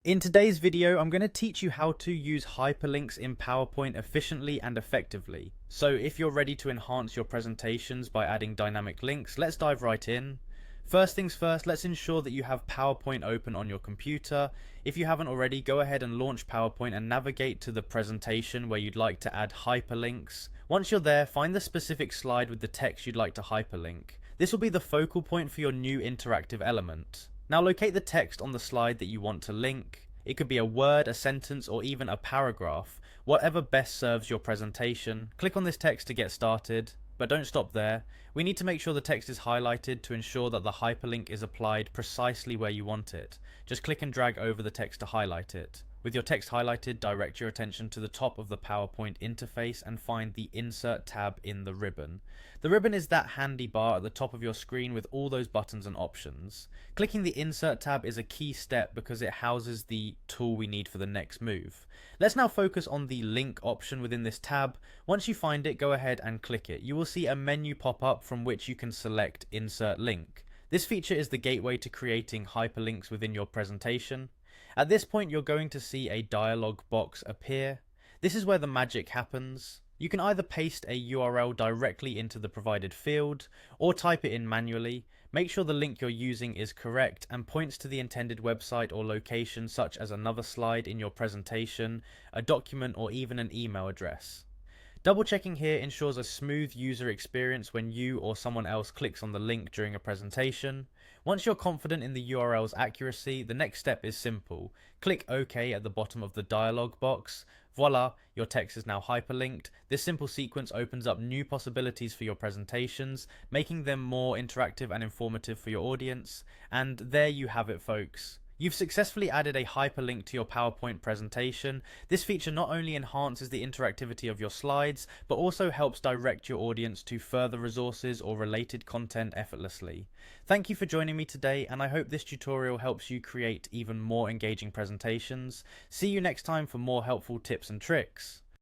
In today's video, I'm going to teach you how to use hyperlinks in PowerPoint efficiently and effectively. So if you're ready to enhance your presentations by adding dynamic links, let's dive right in. First things first, let's ensure that you have PowerPoint open on your computer. If you haven't already, go ahead and launch PowerPoint and navigate to the presentation where you'd like to add hyperlinks. Once you're there, find the specific slide with the text you'd like to hyperlink. This will be the focal point for your new interactive element. Now locate the text on the slide that you want to link. It could be a word, a sentence, or even a paragraph, whatever best serves your presentation. Click on this text to get started, but don't stop there. We need to make sure the text is highlighted to ensure that the hyperlink is applied precisely where you want it. Just click and drag over the text to highlight it. With your text highlighted, direct your attention to the top of the PowerPoint interface and find the Insert tab in the ribbon. The ribbon is that handy bar at the top of your screen with all those buttons and options. Clicking the Insert tab is a key step because it houses the tool we need for the next move. Let's now focus on the link option within this tab. Once you find it, go ahead and click it. You will see a menu pop up from which you can select Insert Link. This feature is the gateway to creating hyperlinks within your presentation. At this point, you're going to see a dialog box appear. This is where the magic happens. You can either paste a URL directly into the provided field or type it in manually. Make sure the link you're using is correct and points to the intended website or location, such as another slide in your presentation, a document, or even an email address. Double checking here ensures a smooth user experience when you or someone else clicks on the link during a presentation. Once you're confident in the URL's accuracy, the next step is simple. Click OK at the bottom of the dialog box. Voila, your text is now hyperlinked. This simple sequence opens up new possibilities for your presentations, making them more interactive and informative for your audience. And there you have it, folks. You've successfully added a hyperlink to your PowerPoint presentation. This feature not only enhances the interactivity of your slides, but also helps direct your audience to further resources or related content effortlessly. Thank you for joining me today, and I hope this tutorial helps you create even more engaging presentations. See you next time for more helpful tips and tricks.